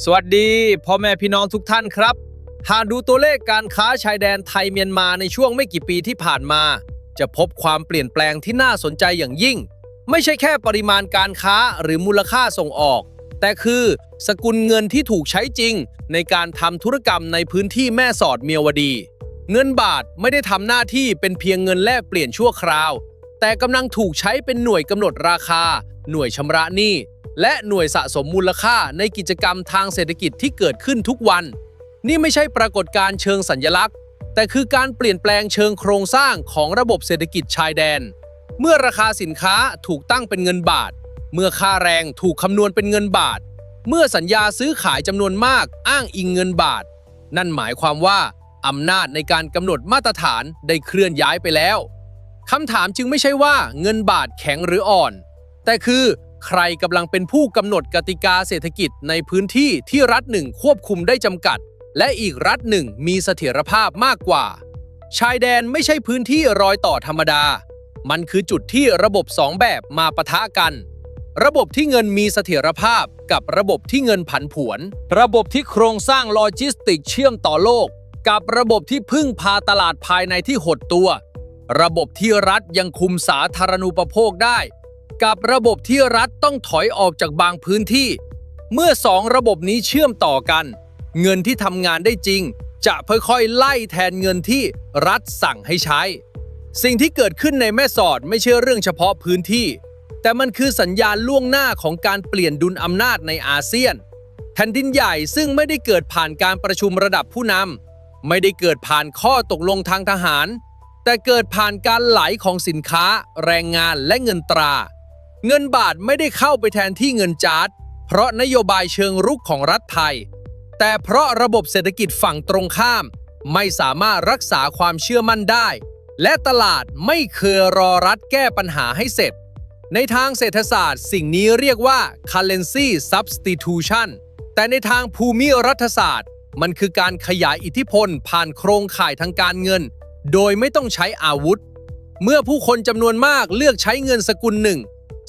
สวัสดีพ่อแม่พี่น้องทุกท่านครับหากดูตัวเลขการค้าชายแดนไทยเมียนมาในช่วงไม่กี่ปีที่ผ่านมาจะพบความเปลี่ยนแปลงที่น่าสนใจอย่างยิ่งไม่ใช่แค่ปริมาณการค้าหรือมูลค่าส่งออกแต่คือสกุลเงินที่ถูกใช้จริงในการทำธุรกรรมในพื้นที่แม่สอดเมียวดีเงินบาทไม่ได้ทำหน้าที่เป็นเพียงเงินแลกเปลี่ยนชั่วคราวแต่กำลังถูกใช้เป็นหน่วยกำหนดราคาหน่วยชำระหนี้และหน่วยสะสมมูลค่าในกิจกรรมทางเศรษฐกิจที่เกิดขึ้นทุกวันนี่ไม่ใช่ปรากฏการณ์เชิงสัญลักษณ์แต่คือการเปลี่ยนแปลงเชิงโครงสร้างของระบบเศรษฐกิจชายแดนเมื่อราคาสินค้าถูกตั้งเป็นเงินบาทเมื่อค่าแรงถูกคำนวณเป็นเงินบาทเมื่อสัญญาซื้อขายจำนวนมากอ้างอิงเงินบาทนั่นหมายความว่าอำนาจในการกำหนดมาตรฐานได้เคลื่อนย้ายไปแล้วคำถามจึงไม่ใช่ว่าเงินบาทแข็งหรืออ่อนแต่คือใครกำลังเป็นผู้กำหนดกติกาเศรษฐกิจในพื้นที่ที่รัฐหนึ่งควบคุมได้จำกัดและอีกรัฐหนึ่งมีเสถียรภาพมากกว่าชายแดนไม่ใช่พื้นที่รอยต่อธรรมดามันคือจุดที่ระบบสองแบบมาปะทะกันระบบที่เงินมีเสถียรภาพกับระบบที่เงินผันผวนระบบที่โครงสร้างโลจิสติกเชื่อมต่อโลกกับระบบที่พึ่งพาตลาดภายในที่หดตัวระบบที่รัฐยังคุมสาธารณูปโภคได้กับระบบที่รัฐต้องถอยออกจากบางพื้นที่เมื่อสองระบบนี้เชื่อมต่อกันเงินที่ทำงานได้จริงจะค่อยๆไล่แทนเงินที่รัฐสั่งให้ใช้สิ่งที่เกิดขึ้นในแม่สอดไม่ใช่เรื่องเฉพาะพื้นที่แต่มันคือสัญญาณล่วงหน้าของการเปลี่ยนดุลอำนาจในอาเซียนแผ่นดินใหญ่ซึ่งไม่ได้เกิดผ่านการประชุมระดับผู้นำไม่ได้เกิดผ่านข้อตกลงทางทหารแต่เกิดผ่านการไหลของสินค้าแรงงานและเงินตราเงินบาทไม่ได้เข้าไปแทนที่เงินจาร์ดเพราะนโยบายเชิงรุกของรัฐไทยแต่เพราะระบบเศรษฐกิจฝั่งตรงข้ามไม่สามารถรักษาความเชื่อมั่นได้และตลาดไม่เคยรอรัฐแก้ปัญหาให้เสร็จในทางเศรษฐศาสตร์สิ่งนี้เรียกว่า currency substitution แต่ในทางภูมิรัฐศาสตร์มันคือการขยายอิทธิพลผ่านโครงข่ายทางการเงินโดยไม่ต้องใช้อาวุธเมื่อผู้คนจำนวนมากเลือกใช้เงินสกุลหนึ่ง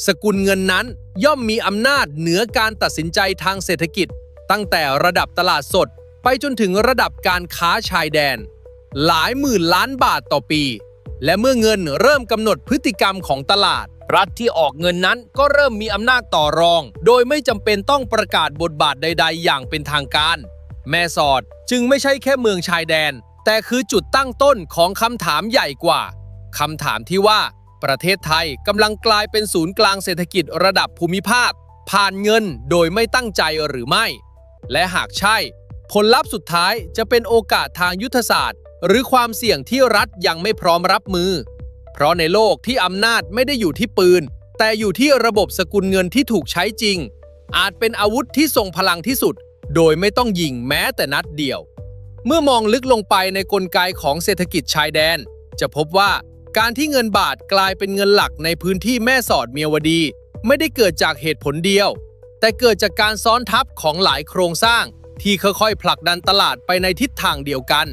สกุลเงินนั้นย่อมมีอำนาจเหนือการตัดสินใจทางเศรษฐกิจตั้งแต่ระดับตลาดสดไปจนถึงระดับการค้าชายแดนหลายหมื่นล้านบาทต่อปีและเมื่อเงินเริ่มกำหนดพฤติกรรมของตลาดรัฐที่ออกเงินนั้นก็เริ่มมีอำนาจต่อรองโดยไม่จำเป็นต้องประกาศบทบาทใดๆอย่างเป็นทางการแม่สอดจึงไม่ใช่แค่เมืองชายแดนแต่คือจุดตั้งต้นของคำถามใหญ่กว่าคำถามที่ว่าประเทศไทยกำลังกลายเป็นศูนย์กลางเศรษฐกิจระดับภูมิภาคผ่านเงินโดยไม่ตั้งใจหรือไม่และหากใช่ผลลัพธ์สุดท้ายจะเป็นโอกาสทางยุทธศาสตร์หรือความเสี่ยงที่รัฐยังไม่พร้อมรับมือเพราะในโลกที่อำนาจไม่ได้อยู่ที่ปืนแต่อยู่ที่ระบบสกุลเงินที่ถูกใช้จริงอาจเป็นอาวุธที่ทรงพลังที่สุดโดยไม่ต้องยิงแม้แต่นัดเดียวเมื่อมองลึกลงไปในกลไกของเศรษฐกิจชายแดนจะพบว่าการที่เงินบาทกลายเป็นเงินหลักในพื้นที่แม่สอดเมียวดีไม่ได้เกิดจากเหตุผลเดียวแต่เกิดจากการซ้อนทับของหลายโครงสร้างที่ค่อยๆผลักดันตลาดไปในทิศทางเดียวกัน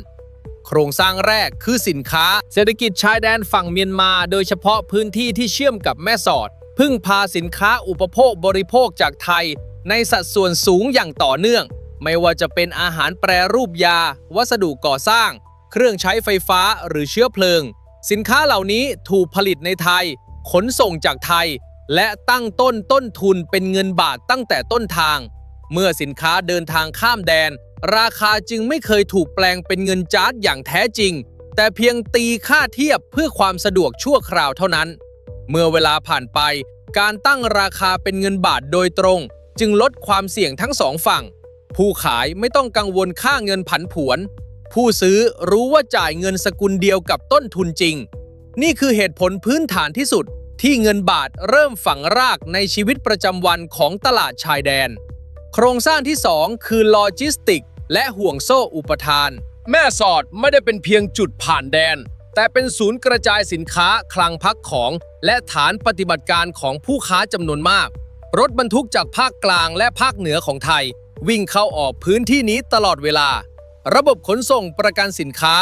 โครงสร้างแรกคือสินค้าเศรษฐกิจชายแดนฝั่งเมียนมาโดยเฉพาะพื้นที่ที่เชื่อมกับแม่สอดพึ่งพาสินค้าอุปโภคบริโภคจากไทยในสัดส่วนสูงอย่างต่อเนื่องไม่ว่าจะเป็นอาหารแปรรูปยาวัสดุก่อสร้างเครื่องใช้ไฟฟ้าหรือเชื้อเพลิงสินค้าเหล่านี้ถูกผลิตในไทยขนส่งจากไทยและตั้งต้นทุนเป็นเงินบาทตั้งแต่ต้นทางเมื่อสินค้าเดินทางข้ามแดนราคาจึงไม่เคยถูกแปลงเป็นเงินจาร์ดอย่างแท้จริงแต่เพียงตีค่าเทียบเพื่อความสะดวกชั่วคราวเท่านั้นเมื่อเวลาผ่านไปการตั้งราคาเป็นเงินบาทโดยตรงจึงลดความเสี่ยงทั้งสองฝั่งผู้ขายไม่ต้องกังวลค่าเงินผันผวนผู้ซื้อรู้ว่าจ่ายเงินสกุลเดียวกับต้นทุนจริงนี่คือเหตุผลพื้นฐานที่สุดที่เงินบาทเริ่มฝังรากในชีวิตประจำวันของตลาดชายแดนโครงสร้างที่2คือโลจิสติกและห่วงโซ่อุปทานแม่สอดไม่ได้เป็นเพียงจุดผ่านแดนแต่เป็นศูนย์กระจายสินค้าคลังพักของและฐานปฏิบัติการของผู้ค้าจำนวนมากรถบรรทุกจากภาคกลางและภาคเหนือของไทยวิ่งเข้าออกพื้นที่นี้ตลอดเวลาระบบขนส่งประกันสินค้า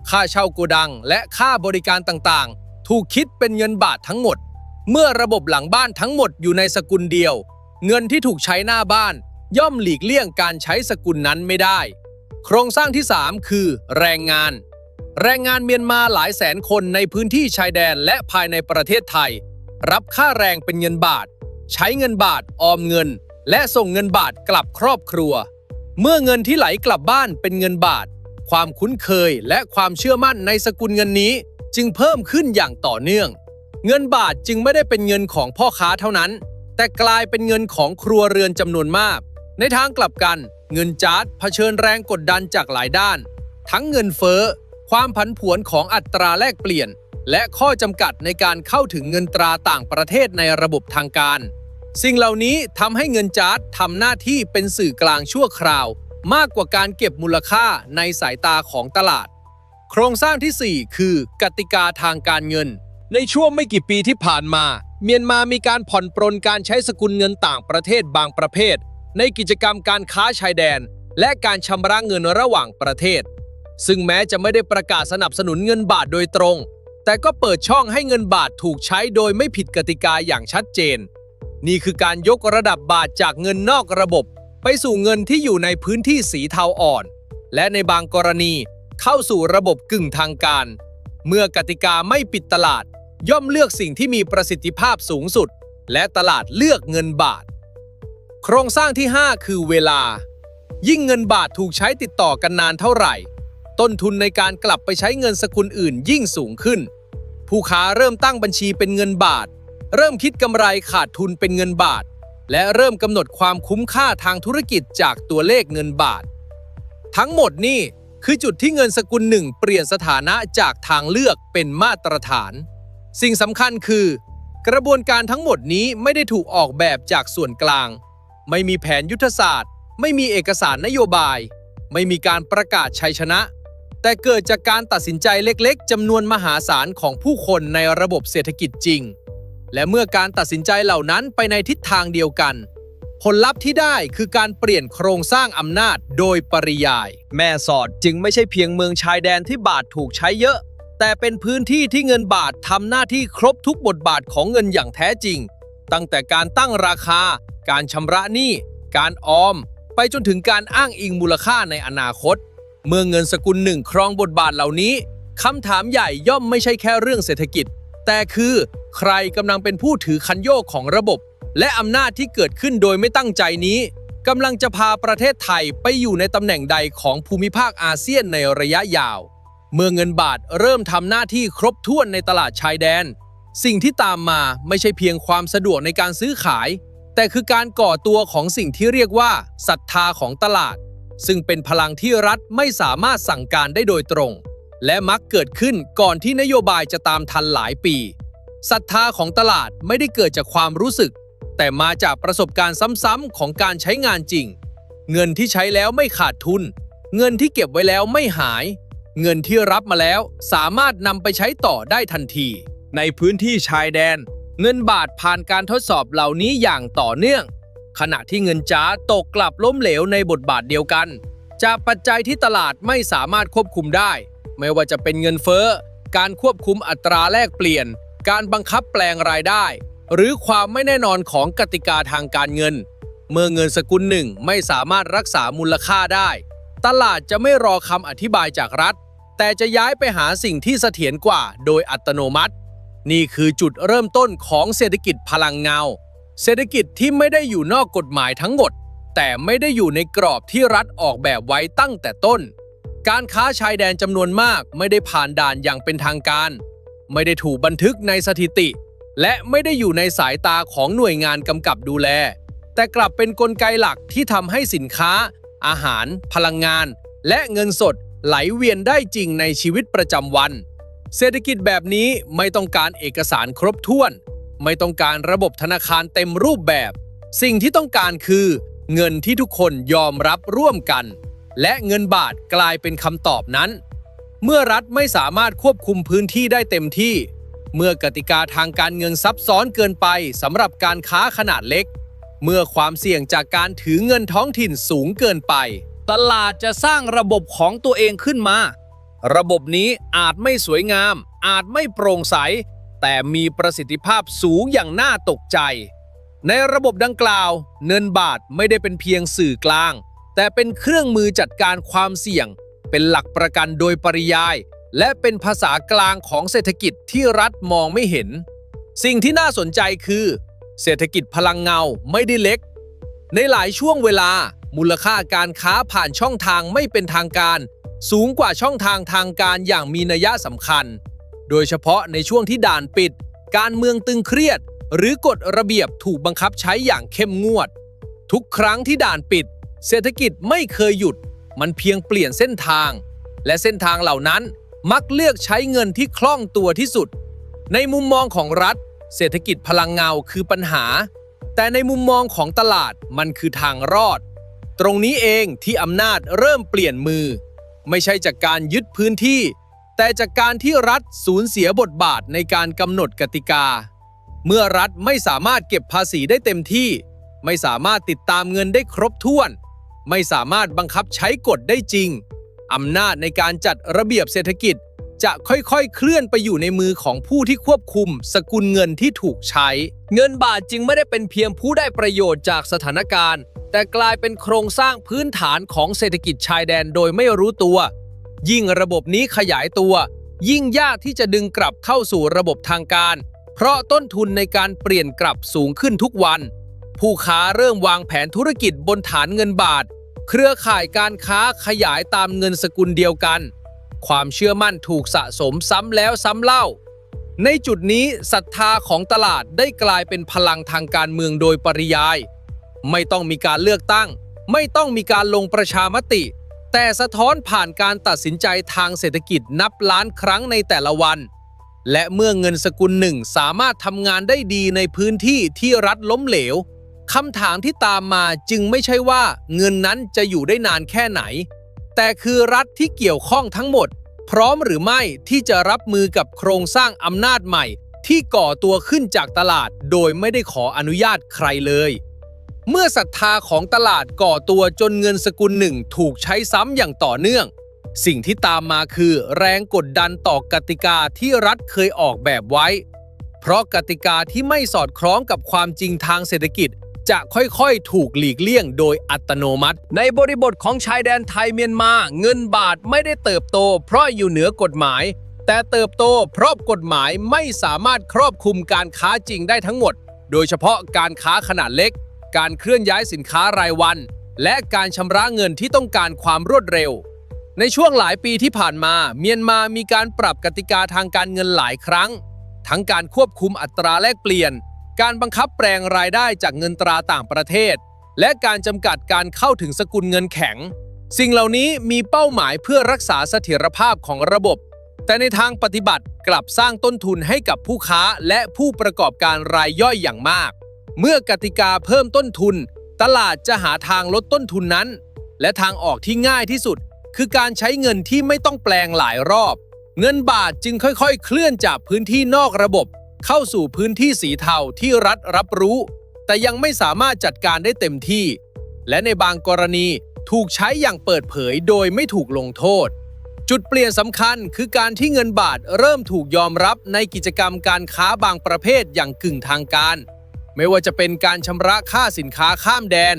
ค่าเช่าโกดังและค่าบริการต่างๆถูกคิดเป็นเงินบาททั้งหมดเมื่อระบบหลังบ้านทั้งหมดอยู่ในสกุลเดียวเงินที่ถูกใช้หน้าบ้าน ย่อมหลีกเลี่ยงการใช้สกุลนั้นไม่ได้ โครงสร้างที่ 3 คือแรงงาน แรงงานเมียนมาหลายแสนคนในพื้นที่ชายแดนและภายในประเทศไทยรับค่าแรงเป็นเงินบาทใช้เงินบาทออมเงินและส่งเงินบาทกลับครอบครัวเมื่อเงินที่ไหลกลับบ้านเป็นเงินบาทความคุ้นเคยและความเชื่อมั่นในสกุลเงินนี้จึงเพิ่มขึ้นอย่างต่อเนื่องเงินบาทจึงไม่ได้เป็นเงินของพ่อค้าเท่านั้นแต่กลายเป็นเงินของครัวเรือนจำนวนมากในทางกลับกันเงินจ๊าดเผชิญแรงกดดันจากหลายด้านทั้งเงินเฟ้อความผันผวนของอัตราแลกเปลี่ยนและข้อจำกัดในการเข้าถึงเงินตราต่างประเทศในระบบทางการสิ่งเหล่านี้ทำให้เงินจ๊าดทำหน้าที่เป็นสื่อกลางชั่วคราวมากกว่าการเก็บมูลค่าในสายตาของตลาดโครงสร้างที่ 4 คือกติกาทางการเงินในช่วงไม่กี่ปีที่ผ่านมาเมียนมามีการผ่อนปรนการใช้สกุลเงินต่างประเทศบางประเภทในกิจกรรมการค้าชายแดนและการชำระเงินระหว่างประเทศซึ่งแม้จะไม่ได้ประกาศสนับสนุนเงินบาทโดยตรงแต่ก็เปิดช่องให้เงินบาทถูกใช้โดยไม่ผิดกติกาอย่างชัดเจนนี่คือการยกระดับบาทจากเงินนอกระบบไปสู่เงินที่อยู่ในพื้นที่สีเทาอ่อนและในบางกรณีเข้าสู่ระบบกึ่งทางการเมื่อกติกาไม่ปิดตลาดย่อมเลือกสิ่งที่มีประสิทธิภาพสูงสุดและตลาดเลือกเงินบาทโครงสร้างที่ 5 คือเวลายิ่งเงินบาทถูกใช้ติดต่อกันนานเท่าไหร่ต้นทุนในการกลับไปใช้เงินสกุลอื่นยิ่งสูงขึ้นผู้ค้าเริ่มตั้งบัญชีเป็นเงินบาทเริ่มคิดกำไรขาดทุนเป็นเงินบาทและเริ่มกำหนดความคุ้มค่าทางธุรกิจจากตัวเลขเงินบาททั้งหมดนี่คือจุดที่เงินสกุลหนึ่งเปลี่ยนสถานะจากทางเลือกเป็นมาตรฐานสิ่งสำคัญคือกระบวนการทั้งหมดนี้ไม่ได้ถูกออกแบบจากส่วนกลางไม่มีแผนยุทธศาสตร์ไม่มีเอกสารนโยบายไม่มีการประกาศชัยชนะแต่เกิดจากการตัดสินใจเล็กๆจำนวนมหาศาลของผู้คนในระบบเศรษฐกิจจริงและเมื่อการตัดสินใจเหล่านั้นไปในทิศทางเดียวกันผลลัพธ์ที่ได้คือการเปลี่ยนโครงสร้างอำนาจโดยปริยายแม่สอดจึงไม่ใช่เพียงเมืองชายแดนที่บาทถูกใช้เยอะแต่เป็นพื้นที่ที่เงินบาททำหน้าที่ครบทุกบทบาทของเงินอย่างแท้จริงตั้งแต่การตั้งราคาการชำระหนี้การออมไปจนถึงการอ้างอิงมูลค่าในอนาคตเมื่อเงินสกุลหนึ่งครองบทบาทเหล่านี้คำถามใหญ่ย่อมไม่ใช่แค่เรื่องเศรษฐกิจแต่คือใครกำลังเป็นผู้ถือคันโยกของระบบและอำนาจที่เกิดขึ้นโดยไม่ตั้งใจนี้กำลังจะพาประเทศไทยไปอยู่ในตำแหน่งใดของภูมิภาคอาเซียนในระยะยาวเมื่อเงินบาทเริ่มทำหน้าที่ครบถ้วนในตลาดชายแดนสิ่งที่ตามมาไม่ใช่เพียงความสะดวกในการซื้อขายแต่คือการก่อตัวของสิ่งที่เรียกว่าศรัทธาของตลาดซึ่งเป็นพลังที่รัฐไม่สามารถสั่งการได้โดยตรงและมักเกิดขึ้นก่อนที่นโยบายจะตามทันหลายปีศรัทธาของตลาดไม่ได้เกิดจากความรู้สึกแต่มาจากประสบการณ์ซ้ำๆของการใช้งานจริงเงินที่ใช้แล้วไม่ขาดทุนเงินที่เก็บไว้แล้วไม่หายเงินที่รับมาแล้วสามารถนำไปใช้ต่อได้ทันทีในพื้นที่ชายแดนเงินบาทผ่านการทดสอบเหล่านี้อย่างต่อเนื่องขณะที่เงินจ๊าดตกกลับล้มเหลวในบทบาทเดียวกันจากปัจจัยที่ตลาดไม่สามารถควบคุมได้ไม่ว่าจะเป็นเงินเฟ้อการควบคุมอัตราแลกเปลี่ยนการบังคับแปลงรายได้หรือความไม่แน่นอนของกติกาทางการเงินเมื่อเงินสกุลหนึ่งไม่สามารถรักษามูลค่าได้ตลาดจะไม่รอคำอธิบายจากรัฐแต่จะย้ายไปหาสิ่งที่เสถียรกว่าโดยอัตโนมัตินี่คือจุดเริ่มต้นของเศรษฐกิจพลังเงาเศรษฐกิจที่ไม่ได้อยู่นอกกฎหมายทั้งหมดแต่ไม่ได้อยู่ในกรอบที่รัฐออกแบบไว้ตั้งแต่ต้นการค้าชายแดนจำนวนมากไม่ได้ผ่านด่านอย่างเป็นทางการไม่ได้ถูกบันทึกในสถิติและไม่ได้อยู่ในสายตาของหน่วยงานกำกับดูแลแต่กลับเป็นกลไกหลักที่ทำให้สินค้าอาหารพลังงานและเงินสดไหลเวียนได้จริงในชีวิตประจำวันเศรษฐกิจแบบนี้ไม่ต้องการเอกสารครบถ้วนไม่ต้องการระบบธนาคารเต็มรูปแบบสิ่งที่ต้องการคือเงินที่ทุกคนยอมรับร่วมกันและเงินบาทกลายเป็นคำตอบนั้นเมื่อรัฐไม่สามารถควบคุมพื้นที่ได้เต็มที่เมื่อกติกาทางการเงินซับซ้อนเกินไปสำหรับการค้าขนาดเล็กเมื่อความเสี่ยงจากการถือเงินท้องถิ่นสูงเกินไปตลาดจะสร้างระบบของตัวเองขึ้นมาระบบนี้อาจไม่สวยงามอาจไม่โปร่งใสแต่มีประสิทธิภาพสูงอย่างน่าตกใจ ในระบบดังกล่าวเงินบาทไม่ได้เป็นเพียงสื่อกลางแต่เป็นเครื่องมือจัดการความเสี่ยงเป็นหลักประกันโดยปริยายและเป็นภาษากลางของเศรษฐกิจที่รัฐมองไม่เห็นสิ่งที่น่าสนใจคือเศรษฐกิจพลังเงาไม่ได้เล็กในหลายช่วงเวลามูลค่าการค้าผ่านช่องทางไม่เป็นทางการสูงกว่าช่องทางทางการอย่างมีนัยสำคัญโดยเฉพาะในช่วงที่ด่านปิดการเมืองตึงเครียดหรือกฎระเบียบถูกบังคับใช้อย่างเข้มงวดทุกครั้งที่ด่านปิดเศรษฐกิจไม่เคยหยุดมันเพียงเปลี่ยนเส้นทางและเส้นทางเหล่านั้นมักเลือกใช้เงินที่คล่องตัวที่สุดในมุมมองของรัฐเศรษฐกิจพลังเงาคือปัญหาแต่ในมุมมองของตลาดมันคือทางรอดตรงนี้เองที่อำนาจเริ่มเปลี่ยนมือไม่ใช่จากการยึดพื้นที่แต่จากการที่รัฐสูญเสียบทบาทในการกำหนดกติกาเมื่อรัฐไม่สามารถเก็บภาษีได้เต็มที่ไม่สามารถติดตามเงินได้ครบถ้วนไม่สามารถบังคับใช้กฎได้จริงอำนาจในการจัดระเบียบเศรษฐกิจจะค่อยๆเคลื่อนไปอยู่ในมือของผู้ที่ควบคุมสกุลเงินที่ถูกใช้เงินบาทจึงไม่ได้เป็นเพียงผู้ได้ประโยชน์จากสถานการณ์แต่กลายเป็นโครงสร้างพื้นฐานของเศรษฐกิจชายแดนโดยไม่รู้ตัวยิ่งระบบนี้ขยายตัวยิ่งยากที่จะดึงกลับเข้าสู่ระบบทางการเพราะต้นทุนในการเปลี่ยนกลับสูงขึ้นทุกวันผู้ค้าเริ่มวางแผนธุรกิจบนฐานเงินบาทเครือข่ายการค้าขยายตามเงินสกุลเดียวกันความเชื่อมั่นถูกสะสมซ้ำแล้วซ้ำเล่าในจุดนี้ศรัทธาของตลาดได้กลายเป็นพลังทางการเมืองโดยปริยายไม่ต้องมีการเลือกตั้งไม่ต้องมีการลงประชามติแต่สะท้อนผ่านการตัดสินใจทางเศรษฐกิจนับล้านครั้งในแต่ละวันและเมื่อเงินสกุลหนึ่งสามารถทำงานได้ดีในพื้นที่ที่รัฐล้มเหลวคำถามที่ตามมาจึงไม่ใช่ว่าเงินนั้นจะอยู่ได้นานแค่ไหนแต่คือรัฐที่เกี่ยวข้องทั้งหมดพร้อมหรือไม่ที่จะรับมือกับโครงสร้างอำนาจใหม่ที่ก่อตัวขึ้นจากตลาดโดยไม่ได้ขออนุญาตใครเลยเมื่อศรัทธาของตลาดก่อตัวจนเงินสกุลหนึ่งถูกใช้ซ้ำอย่างต่อเนื่องสิ่งที่ตามมาคือแรงกดดันต่อกติกาที่รัฐเคยออกแบบไว้เพราะกติกาที่ไม่สอดคล้องกับความจริงทางเศรษฐกิจจะค่อยๆถูกหลีกเลี่ยงโดยอัตโนมัติในบริบทของชายแดนไทยเมียนมาเงินบาทไม่ได้เติบโตเพราะอยู่เหนือกฎหมายแต่เติบโตเพราะกฎหมายไม่สามารถครอบคลุมการค้าจริงได้ทั้งหมดโดยเฉพาะการค้าขนาดเล็กการเคลื่อนย้ายสินค้ารายวันและการชำระเงินที่ต้องการความรวดเร็วในช่วงหลายปีที่ผ่านมาเมียนมามีการปรับกติกาทางการเงินหลายครั้งทั้งการควบคุมอัตราแลกเปลี่ยนการบังคับแปลงรายได้จากเงินตราต่างประเทศและการจำกัดการเข้าถึงสกุลเงินแข็งสิ่งเหล่านี้มีเป้าหมายเพื่อรักษาเสถียรภาพของระบบแต่ในทางปฏิบัติกลับสร้างต้นทุนให้กับผู้ค้าและผู้ประกอบการรายย่อยอย่างมากเมื่อกติกาเพิ่มต้นทุนตลาดจะหาทางลดต้นทุนนั้นและทางออกที่ง่ายที่สุดคือการใช้เงินที่ไม่ต้องแปลงหลายรอบเงินบาทจึงค่อยๆเคลื่อนจากพื้นที่นอกระบบเข้าสู่พื้นที่สีเทาที่รัฐรับรู้แต่ยังไม่สามารถจัดการได้เต็มที่และในบางกรณีถูกใช้อย่างเปิดเผยโดยไม่ถูกลงโทษจุดเปลี่ยนสำคัญคือการที่เงินบาทเริ่มถูกยอมรับในกิจกรรมการค้าบางประเภทอย่างกึ่งทางการไม่ว่าจะเป็นการชำระค่าสินค้าข้ามแดน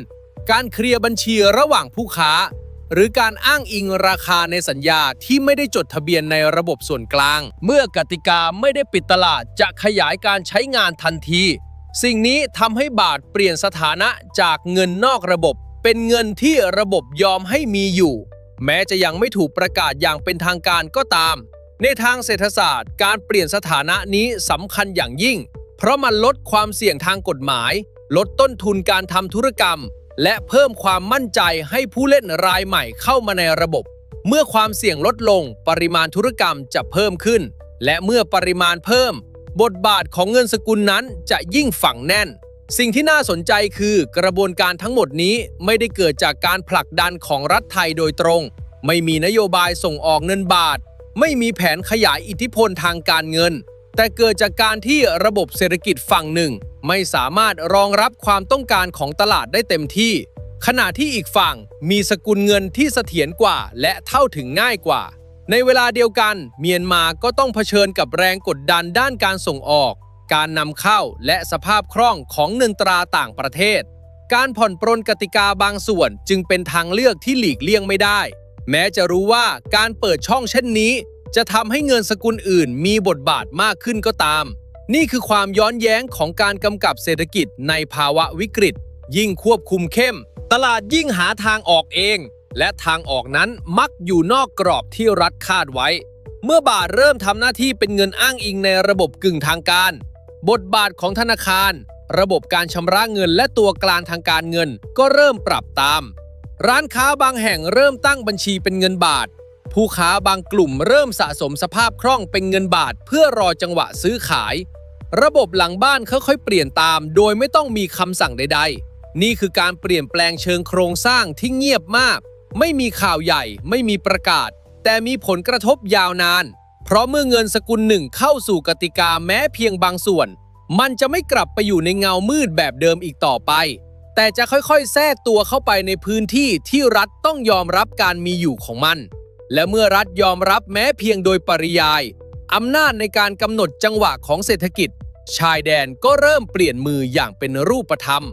การเคลียร์บัญชีระหว่างผู้ค้าหรือการอ้างอิงราคาในสัญญาที่ไม่ได้จดทะเบียนในระบบส่วนกลางเมื่อกติกาไม่ได้ปิดตลาดจะขยายการใช้งานทันทีสิ่งนี้ทำให้บาทเปลี่ยนสถานะจากเงินนอกระบบเป็นเงินที่ระบบยอมให้มีอยู่แม้จะยังไม่ถูกประกาศอย่างเป็นทางการก็ตามในทางเศรษฐศาสตร์การเปลี่ยนสถานะนี้สำคัญอย่างยิ่งเพราะมันลดความเสี่ยงทางกฎหมายลดต้นทุนการทำธุรกรรมและเพิ่มความมั่นใจให้ผู้เล่นรายใหม่เข้ามาในระบบเมื่อความเสี่ยงลดลงปริมาณธุรกรรมจะเพิ่มขึ้นและเมื่อปริมาณเพิ่มบทบาทของเงินสกุลนั้นจะยิ่งฝังแน่นสิ่งที่น่าสนใจคือกระบวนการทั้งหมดนี้ไม่ได้เกิดจากการผลักดันของรัฐไทยโดยตรงไม่มีนโยบายส่งออกเงินบาทไม่มีแผนขยายอิทธิพลทางการเงินแต่เกิดจากการที่ระบบเศรษฐกิจฝั่งหนึ่งไม่สามารถรองรับความต้องการของตลาดได้เต็มที่ขณะที่อีกฝั่งมีสกุลเงินที่เสถียรกว่าและเข้าถึงง่ายกว่าในเวลาเดียวกันเมียนมาก็ต้องเผชิญกับแรงกดดันด้านการส่งออก การนำเข้าและสภาพคล่องของเงินตราต่างประเทศการผ่อนปรนกติกาบางส่วนจึงเป็นทางเลือกที่หลีกเลี่ยงไม่ได้แม้จะรู้ว่าการเปิดช่องเช่นนี้จะทำให้เงินสกุลอื่นมีบทบาทมากขึ้นก็ตามนี่คือความย้อนแย้งของการกำกับเศรษฐกิจในภาวะวิกฤตยิ่งควบคุมเข้มตลาดยิ่งหาทางออกเองและทางออกนั้นมักอยู่นอกกรอบที่รัฐคาดไว้เมื่อบาทเริ่มทำหน้าที่เป็นเงินอ้างอิงในระบบกึ่งทางการบทบาทของธนาคารระบบการชำระเงินและตัวกลางทางการเงินก็เริ่มปรับตามร้านค้าบางแห่งเริ่มตั้งบัญชีเป็นเงินบาทผู้ค้าบางกลุ่มเริ่มสะสมสภาพคล่องเป็นเงินบาทเพื่อรอจังหวะซื้อขายระบบหลังบ้านค่อยๆเปลี่ยนตามโดยไม่ต้องมีคำสั่งใดๆนี่คือการเปลี่ยนแปลงเชิงโครงสร้างที่เงียบมากไม่มีข่าวใหญ่ไม่มีประกาศแต่มีผลกระทบยาวนานเพราะเมื่อเงินสกุลหนึ่งเข้าสู่กติกาแม้เพียงบางส่วนมันจะไม่กลับไปอยู่ในเงามืดแบบเดิมอีกต่อไปแต่จะค่อยๆแทรกตัวเข้าไปในพื้นที่ที่รัฐต้องยอมรับการมีอยู่ของมันและเมื่อรัฐยอมรับแม้เพียงโดยปริยายอำนาจในการกำหนดจังหวะของเศรษฐกิจชายแดนก็เริ่มเปลี่ยนมืออย่างเป็นรูปธรรม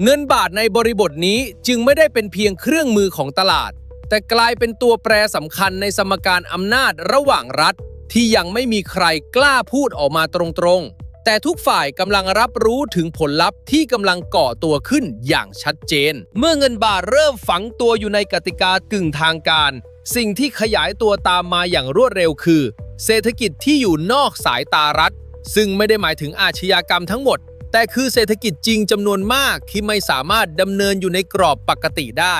เงินบาทในบริบทนี้จึงไม่ได้เป็นเพียงเครื่องมือของตลาดแต่กลายเป็นตัวแปรสำคัญในสมการอำนาจระหว่างรัฐที่ยังไม่มีใครกล้าพูดออกมาตรงๆแต่ทุกฝ่ายกำลังรับรู้ถึงผลลัพธ์ที่กำลังก่อตัวขึ้นอย่างชัดเจนเมื่อเงินบาทเริ่มฝังตัวอยู่ในกติกากึ่งทางการสิ่งที่ขยายตัวตามมาอย่างรวดเร็วคือเศรษฐกิจที่อยู่นอกสายตารัฐซึ่งไม่ได้หมายถึงอาชญากรรมทั้งหมดแต่คือเศรษฐกิจจริงจำนวนมากที่ไม่สามารถดำเนินอยู่ในกรอบปกติได้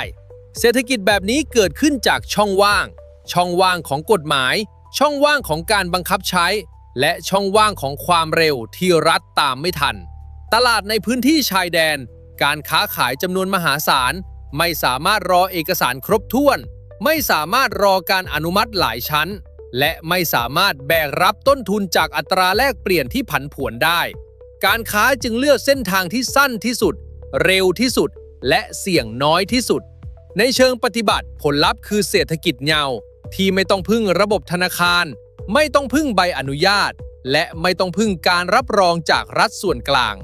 เศรษฐกิจแบบนี้เกิดขึ้นจากช่องว่างของกฎหมายช่องว่างของการบังคับใช้และช่องว่างของความเร็วที่รัฐตามไม่ทันตลาดในพื้นที่ชายแดนการค้าขายจำนวนมหาศาลไม่สามารถรอเอกสารครบถ้วนไม่สามารถรอการอนุมัติหลายชั้นและไม่สามารถแบกรับต้นทุนจากอัตราแลกเปลี่ยนที่ผันผวนได้การค้าจึงเลือกเส้นทางที่สั้นที่สุดเร็วที่สุดและเสี่ยงน้อยที่สุดในเชิงปฏิบัติผลลัพธ์คือเศรษฐกิจเงาที่ไม่ต้องพึ่งระบบธนาคารไม่ต้องพึ่งใบอนุญาตและไม่ต้องพึ่งการรับรองจากรัฐส่วนกลาง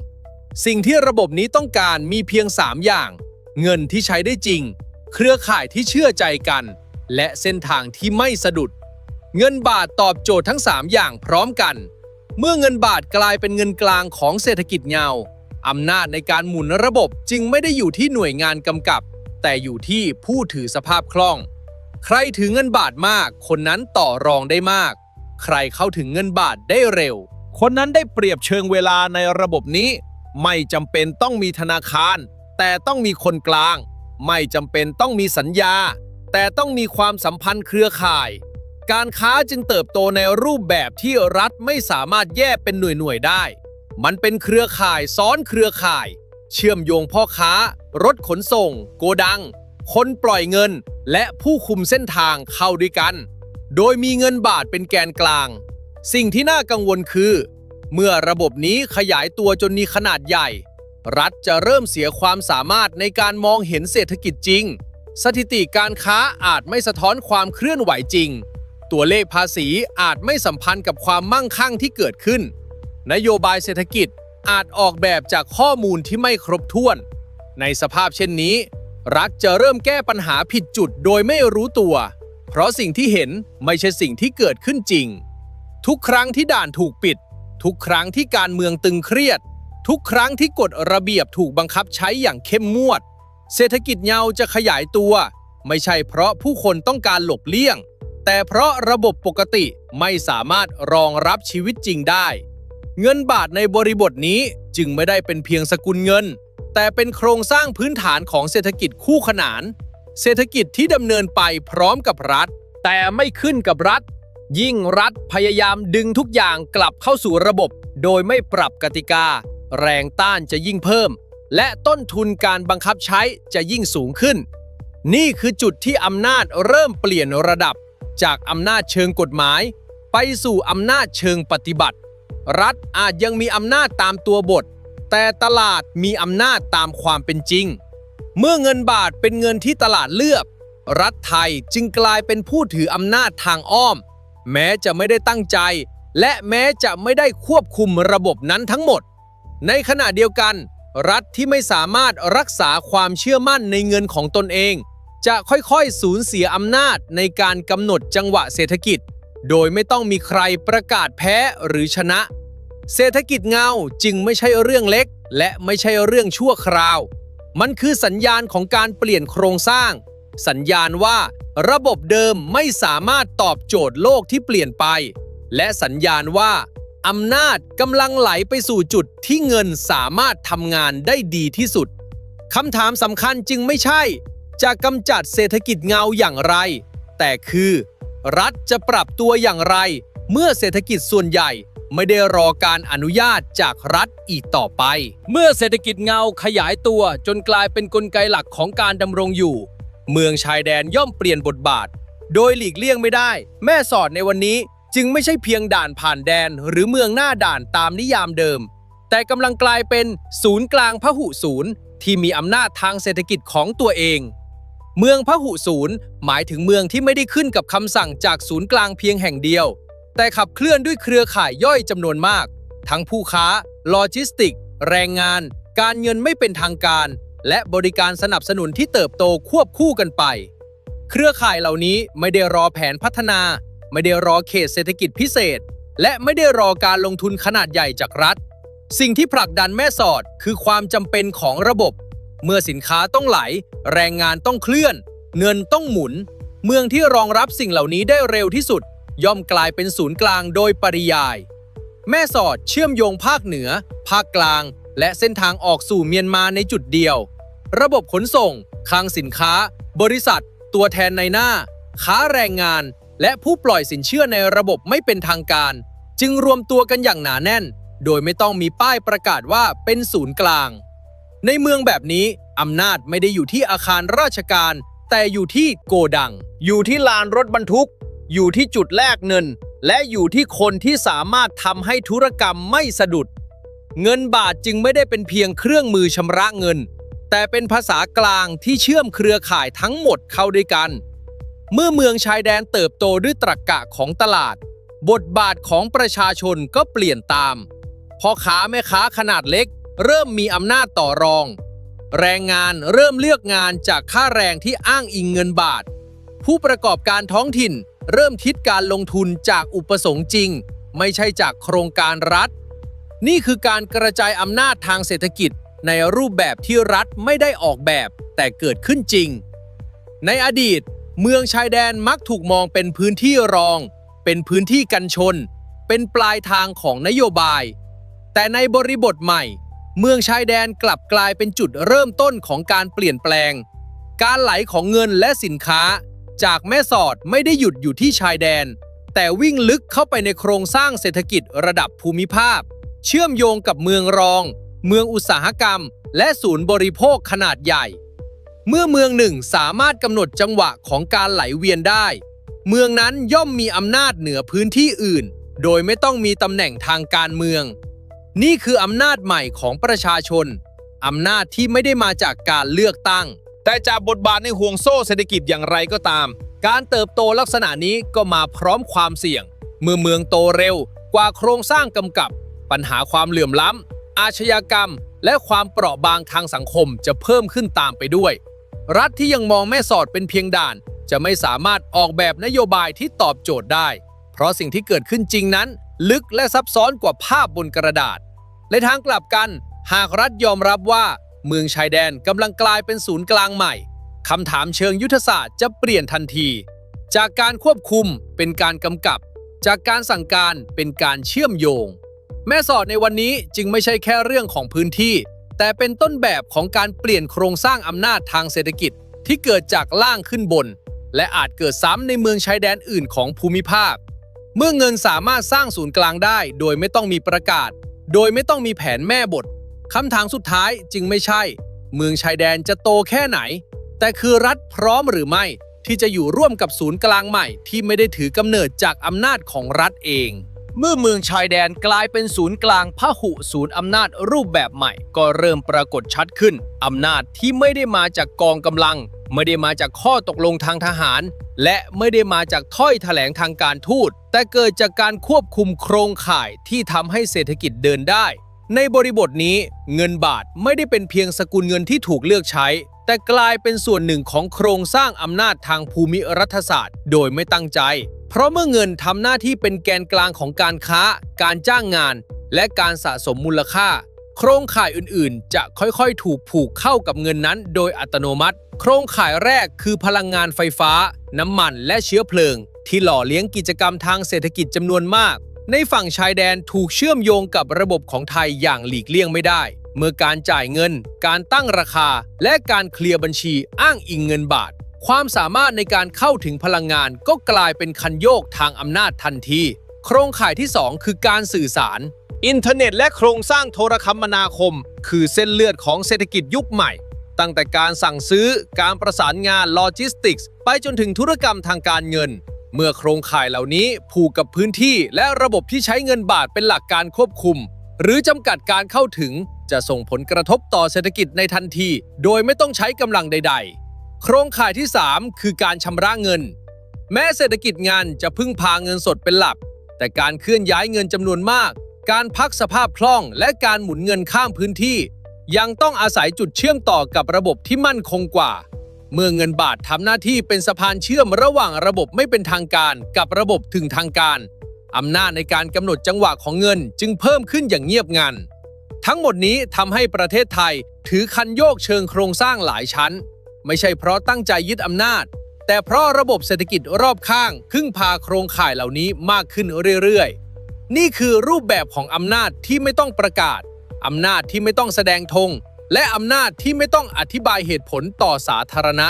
สิ่งที่ระบบนี้ต้องการมีเพียง3อย่างเงินที่ใช้ได้จริงเครือข่ายที่เชื่อใจกันและเส้นทางที่ไม่สะดุดเงินบาทตอบโจทย์ทั้ง3อย่างพร้อมกันเมื่อเงินบาทกลายเป็นเงินกลางของเศรษฐกิจเงาอำนาจในการหมุนระบบจึงไม่ได้อยู่ที่หน่วยงานกำกับแต่อยู่ที่ผู้ถือสภาพคล่องใครถือเงินบาทมากคนนั้นต่อรองได้มากใครเข้าถึงเงินบาทได้เร็วคนนั้นได้เปรียบเชิงเวลาในระบบนี้ไม่จำเป็นต้องมีธนาคารแต่ต้องมีคนกลางไม่จำเป็นต้องมีสัญญาแต่ต้องมีความสัมพันธ์เครือข่ายการค้าจึงเติบโตในรูปแบบที่รัฐไม่สามารถแยกเป็นหน่วยๆได้มันเป็นเครือข่ายซ้อนเครือข่ายเชื่อมโยงพ่อค้ารถขนส่งโกดังคนปล่อยเงินและผู้คุมเส้นทางเข้าด้วยกันโดยมีเงินบาทเป็นแกนกลางสิ่งที่น่ากังวลคือเมื่อระบบนี้ขยายตัวจนมีขนาดใหญ่รัฐจะเริ่มเสียความสามารถในการมองเห็นเศรษฐกิจจริงสถิติการค้าอาจไม่สะท้อนความเคลื่อนไหวจริงตัวเลขภาษีอาจไม่สัมพันธ์กับความมั่งคั่งที่เกิดขึ้นนโยบายเศรษฐกิจอาจออกแบบจากข้อมูลที่ไม่ครบถ้วนในสภาพเช่นนี้รัฐจะเริ่มแก้ปัญหาผิดจุดโดยไม่รู้ตัวเพราะสิ่งที่เห็นไม่ใช่สิ่งที่เกิดขึ้นจริงทุกครั้งที่ด่านถูกปิดทุกครั้งที่การเมืองตึงเครียดทุกครั้งที่กฎระเบียบถูกบังคับใช้อย่างเข้มงวดเศรษฐกิจเงาจะขยายตัวไม่ใช่เพราะผู้คนต้องการหลบเลี่ยงแต่เพราะระบบปกติไม่สามารถรองรับชีวิตจริงได้เงินบาทในบริบทนี้จึงไม่ได้เป็นเพียงสกุลเงินแต่เป็นโครงสร้างพื้นฐานของเศรษฐกิจคู่ขนานเศรษฐกิจที่ดำเนินไปพร้อมกับรัฐแต่ไม่ขึ้นกับรัฐยิ่งรัฐพยายามดึงทุกอย่างกลับเข้าสู่ระบบโดยไม่ปรับกติกาแรงต้านจะยิ่งเพิ่มและต้นทุนการบังคับใช้จะยิ่งสูงขึ้นนี่คือจุดที่อำนาจเริ่มเปลี่ยนระดับจากอำนาจเชิงกฎหมายไปสู่อำนาจเชิงปฏิบัติรัฐอาจยังมีอำนาจตามตัวบทแต่ตลาดมีอำนาจตามความเป็นจริงเมื่อเงินบาทเป็นเงินที่ตลาดเลือกรัฐไทยจึงกลายเป็นผู้ถืออำนาจทางอ้อมแม้จะไม่ได้ตั้งใจ และแม้จะไม่ได้ควบคุมระบบนั้นทั้งหมดในขณะเดียวกันรัฐที่ไม่สามารถรักษาความเชื่อมั่นในเงินของตนเองจะค่อยๆสูญเสียอำนาจในการกำหนดจังหวะเศรษฐกิจโดยไม่ต้องมีใครประกาศแพ้หรือชนะเศรษฐกิจเงาจึงไม่ใช่เรื่องเล็กและไม่ใช่เรื่องชั่วคราวมันคือสัญญาณของการเปลี่ยนโครงสร้างสัญญาณว่าระบบเดิมไม่สามารถตอบโจทย์โลกที่เปลี่ยนไปและสัญญาณว่าอำนาจกำลังไหลไปสู่จุดที่เงินสามารถทำงานได้ดีที่สุดคำถามสำคัญจึงไม่ใช่จะกำจัดเศรษฐกิจเงาอย่างไรแต่คือรัฐจะปรับตัวอย่างไรเมื่อเศรษฐกิจส่วนใหญ่ไม่ได้รอการอนุญาตจากรัฐอีกต่อไปเมื่อเศรษฐกิจเงาขยายตัวจนกลายเป็นกลไกหลักของการดำรงอยู่เมืองชายแดนย่อมเปลี่ยนบทบาทโดยหลีกเลี่ยงไม่ได้แม่สอดในวันนี้จึงไม่ใช่เพียงด่านผ่านแดนหรือเมืองหน้าด่านตามนิยามเดิมแต่กำลังกลายเป็นศูนย์กลางพหุศูนย์ที่มีอำนาจทางเศรษฐกิจของตัวเองเมืองพหุศูนย์หมายถึงเมืองที่ไม่ได้ขึ้นกับคำสั่งจากศูนย์กลางเพียงแห่งเดียวแต่ขับเคลื่อนด้วยเครือข่ายย่อยจำนวนมากทั้งผู้ค้าโลจิสติกแรงงานการเงินไม่เป็นทางการและบริการสนับสนุนที่เติบโตควบคู่กันไปเครือข่ายเหล่านี้ไม่ได้รอแผนพัฒนาไม่ได้รอเขตเศรษฐกิจพิเศษและไม่ได้รอการลงทุนขนาดใหญ่จากรัฐสิ่งที่ผลักดันแม่สอดคือความจำเป็นของระบบเมื่อสินค้าต้องไหลแรงงานต้องเคลื่อนเงินต้องหมุนเมืองที่รองรับสิ่งเหล่านี้ได้เร็วที่สุดย่อมกลายเป็นศูนย์กลางโดยปริยายแม่สอดเชื่อมโยงภาคเหนือภาคกลางและเส้นทางออกสู่เมียนมาในจุดเดียวระบบขนส่งคลังสินค้าบริษัทตัวแทนในหน้าค้าแรงงานและผู้ปล่อยสินเชื่อในระบบไม่เป็นทางการจึงรวมตัวกันอย่างหนาแน่นโดยไม่ต้องมีป้ายประกาศว่าเป็นศูนย์กลางในเมืองแบบนี้อำนาจไม่ได้อยู่ที่อาคารราชการแต่อยู่ที่โกดังอยู่ที่ลานรถบรรทุกอยู่ที่จุดแลกเงินและอยู่ที่คนที่สามารถทำให้ธุรกรรมไม่สะดุดเงินบาทจึงไม่ได้เป็นเพียงเครื่องมือชำระเงินแต่เป็นภาษากลางที่เชื่อมเครือข่ายทั้งหมดเข้าด้วยกันเมื่อเมืองชายแดนเติบโตด้วยตรรกะของตลาดบทบาทของประชาชนก็เปลี่ยนตามพ่อค้าแม่ค้าขนาดเล็กเริ่มมีอำนาจต่อรองแรงงานเริ่มเลือกงานจากค่าแรงที่อ้างอิงเงินบาทผู้ประกอบการท้องถิ่นเริ่มคิดการลงทุนจากอุปสงค์จริงไม่ใช่จากโครงการรัฐนี่คือการกระจายอำนาจทางเศรษฐกิจในรูปแบบที่รัฐไม่ได้ออกแบบแต่เกิดขึ้นจริงในอดีตเมืองชายแดนมักถูกมองเป็นพื้นที่รองเป็นพื้นที่กันชนเป็นปลายทางของนโยบายแต่ในบริบทใหม่เมืองชายแดนกลับกลายเป็นจุดเริ่มต้นของการเปลี่ยนแปลงการไหลของเงินและสินค้าจากแม่สอดไม่ได้หยุดอยู่ที่ชายแดนแต่วิ่งลึกเข้าไปในโครงสร้างเศรษฐกิจระดับภูมิภาคเชื่อมโยงกับเมืองรองเมืองอุตสาหกรรมและศูนย์บริโภคขนาดใหญ่เมื่อเมืองหนึ่งสามารถกำหนดจังหวะของการไหลเวียนได้เมืองนั้นย่อมมีอำนาจเหนือพื้นที่อื่นโดยไม่ต้องมีตำแหน่งทางการเมืองนี่คืออำนาจใหม่ของประชาชนอำนาจที่ไม่ได้มาจากการเลือกตั้งแต่จากบทบาทในห่วงโซ่เศรษฐกิจอย่างไรก็ตามการเติบโตลักษณะนี้ก็มาพร้อมความเสี่ยงเมื่อเมืองโตเร็วกว่าโครงสร้างกำกับปัญหาความเหลื่อมล้ำอาชญากรรมและความเปราะบางทางสังคมจะเพิ่มขึ้นตามไปด้วยรัฐที่ยังมองแม่สอดเป็นเพียงด่านจะไม่สามารถออกแบบนโยบายที่ตอบโจทย์ได้เพราะสิ่งที่เกิดขึ้นจริงนั้นลึกและซับซ้อนกว่าภาพบนกระดาษในทางกลับกันหากรัฐยอมรับว่าเมืองชายแดนกำลังกลายเป็นศูนย์กลางใหม่คำถามเชิงยุทธศาสตร์จะเปลี่ยนทันทีจากการควบคุมเป็นการกำกับจากการสั่งการเป็นการเชื่อมโยงแม่สอดในวันนี้จึงไม่ใช่แค่เรื่องของพื้นที่แต่เป็นต้นแบบของการเปลี่ยนโครงสร้างอำนาจทางเศรษฐกิจที่เกิดจากล่างขึ้นบนและอาจเกิดซ้ำในเมืองชายแดนอื่นของภูมิภาคเมื่อเงินสามารถสร้างศูนย์กลางได้โดยไม่ต้องมีประกาศโดยไม่ต้องมีแผนแม่บทคำถามสุดท้ายจึงไม่ใช่เมืองชายแดนจะโตแค่ไหนแต่คือรัฐพร้อมหรือไม่ที่จะอยู่ร่วมกับศูนย์กลางใหม่ที่ไม่ได้ถือกำเนิดจากอำนาจของรัฐเองเมื่อเมืองชายแดนกลายเป็นศูนย์กลางพหุศูนย์อำนาจรูปแบบใหม่ก็เริ่มปรากฏชัดขึ้นอำนาจที่ไม่ได้มาจากกองกำลัง ไม่ได้มาจากข้อตกลงทางทหารและไม่ได้มาจากถ้อยแถลงทางการทูตแต่เกิดจากการควบคุมโครงข่ายที่ทำให้เศรษฐกิจเดินได้ในบริบทนี้เงินบาทไม่ได้เป็นเพียงสกุลเงินที่ถูกเลือกใช้แต่กลายเป็นส่วนหนึ่งของโครงสร้างอำนาจทางภูมิรัฐศาสตร์โดยไม่ตั้งใจเพราะเมื่อเงินทำหน้าที่เป็นแกนกลางของการค้าการจ้างงานและการสะสมมูลค่าโครงข่ายอื่นๆจะค่อยๆถูกผูกเข้ากับเงินนั้นโดยอัตโนมัติโครงข่ายแรกคือพลังงานไฟฟ้าน้ำมันและเชื้อเพลิงที่หล่อเลี้ยงกิจกรรมทางเศรษฐกิจจำนวนมากในฝั่งชายแดนถูกเชื่อมโยงกับระบบของไทยอย่างหลีกเลี่ยงไม่ได้เมื่อการจ่ายเงินการตั้งราคาและการเคลียร์บัญชีอ้างอิงเงินบาทความสามารถในการเข้าถึงพลังงานก็กลายเป็นคันโยกทางอำนาจทันทีโครงข่ายที่ 2 คือการสื่อสารอินเทอร์เน็ตและโครงสร้างโทรคมนาคมคือเส้นเลือดของเศรษฐกิจยุคใหม่ตั้งแต่การสั่งซื้อการประสานงานโลจิสติกส์ไปจนถึงธุรกรรมทางการเงินเมื่อโครงข่ายเหล่านี้ผูกกับพื้นที่และระบบที่ใช้เงินบาทเป็นหลักการควบคุมหรือจำกัดการเข้าถึงจะส่งผลกระทบต่อเศรษฐกิจในทันทีโดยไม่ต้องใช้กำลังใดๆโครงข่ายที่ 3 คือการชำระเงินแม้เศรษฐกิจงานจะพึ่งพาเงินสดเป็นหลักแต่การเคลื่อนย้ายเงินจำนวนมากการพักสภาพคล่องและการหมุนเงินข้ามพื้นที่ยังต้องอาศัยจุดเชื่อมต่อกับระบบที่มั่นคงกว่าเมื่อเงินบาททำหน้าที่เป็นสะพานเชื่อมระหว่างระบบไม่เป็นทางการกับระบบถึงทางการอำนาจในการกำหนดจังหวะของเงินจึงเพิ่มขึ้นอย่างเงียบงันทั้งหมดนี้ทำให้ประเทศไทยถือคันโยกเชิงโครงสร้างหลายชั้นไม่ใช่เพราะตั้งใจยึดอำนาจแต่เพราะระบบเศรษฐกิจรอบข้างพึ่งพาโครงข่ายเหล่านี้มากขึ้นเรื่อยๆนี่คือรูปแบบของอำนาจที่ไม่ต้องประกาศอำนาจที่ไม่ต้องแสดงธงและอำนาจที่ไม่ต้องอธิบายเหตุผลต่อสาธารณะ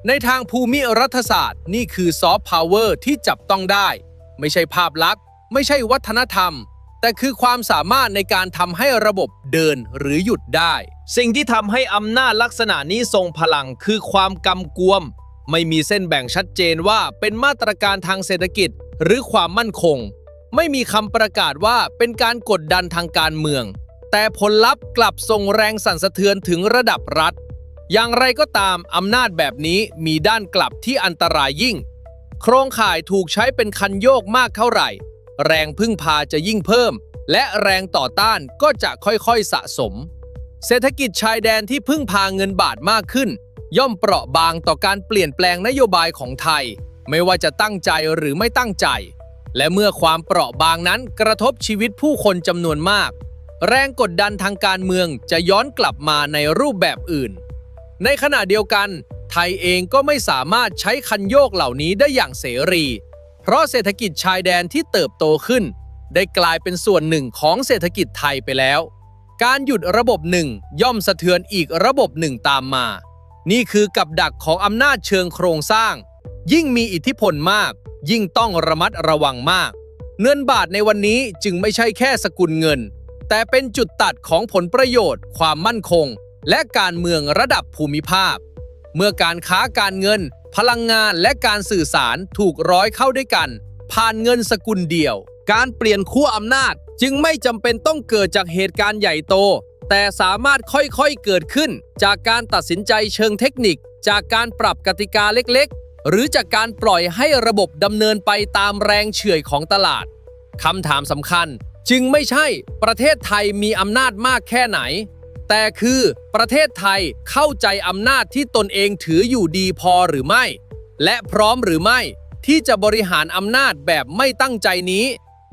ในทางภูมิรัฐศาสตร์นี่คือซอฟต์พาวเวอร์ที่จับต้องได้ไม่ใช่ภาพลักษณ์ไม่ใช่วัฒนธรรมแต่คือความสามารถในการทำให้ระบบเดินหรือหยุดได้สิ่งที่ทำให้อำนาจลักษณะนี้ทรงพลังคือความกำกวมไม่มีเส้นแบ่งชัดเจนว่าเป็นมาตรการทางเศรษฐกิจหรือความมั่นคงไม่มีคำประกาศว่าเป็นการกดดันทางการเมืองแต่ผลลัพธ์กลับส่งแรงสั่นสะเทือนถึงระดับรัฐอย่างไรก็ตามอำนาจแบบนี้มีด้านกลับที่อันตรายยิ่งโครงข่ายถูกใช้เป็นคันโยกมากเท่าไหร่แรงพึ่งพาจะยิ่งเพิ่มและแรงต่อต้านก็จะค่อยๆสะสมเศรษฐกิจชายแดนที่พึ่งพาเงินบาทมากขึ้นย่อมเปราะบางต่อการเปลี่ยนแปลงนโยบายของไทยไม่ว่าจะตั้งใจหรือไม่ตั้งใจและเมื่อความเปราะบางนั้นกระทบชีวิตผู้คนจำนวนมากแรงกดดันทางการเมืองจะย้อนกลับมาในรูปแบบอื่นในขณะเดียวกันไทยเองก็ไม่สามารถใช้คันโยกเหล่านี้ได้อย่างเสรีเพราะเศรษฐกิจชายแดนที่เติบโตขึ้นได้กลายเป็นส่วนหนึ่งของเศรษฐกิจไทยไปแล้วการหยุดระบบหนึ่งย่อมสะเทือนอีกระบบหนึ่งตามมานี่คือกับดักของอำนาจเชิงโครงสร้างยิ่งมีอิทธิพลมากยิ่งต้องระมัดระวังมากเงินบาทในวันนี้จึงไม่ใช่แค่สกุลเงินแต่เป็นจุดตัดของผลประโยชน์ความมั่นคงและการเมืองระดับภูมิภาคเมื่อการค้าการเงินพลังงานและการสื่อสารถูกร้อยเข้าด้วยกันผ่านเงินสกุลเดียวการเปลี่ยนขั้วอำนาจจึงไม่จำเป็นต้องเกิดจากเหตุการณ์ใหญ่โตแต่สามารถค่อยๆเกิดขึ้นจากการตัดสินใจเชิงเทคนิคจากการปรับกติกาเล็กๆหรือจากการปล่อยให้ระบบดำเนินไปตามแรงเฉื่อยของตลาดคำถามสำคัญจึงไม่ใช่ประเทศไทยมีอำนาจมากแค่ไหนแต่คือประเทศไทยเข้าใจอำนาจที่ตนเองถืออยู่ดีพอหรือไม่และพร้อมหรือไม่ที่จะบริหารอำนาจแบบไม่ตั้งใจนี้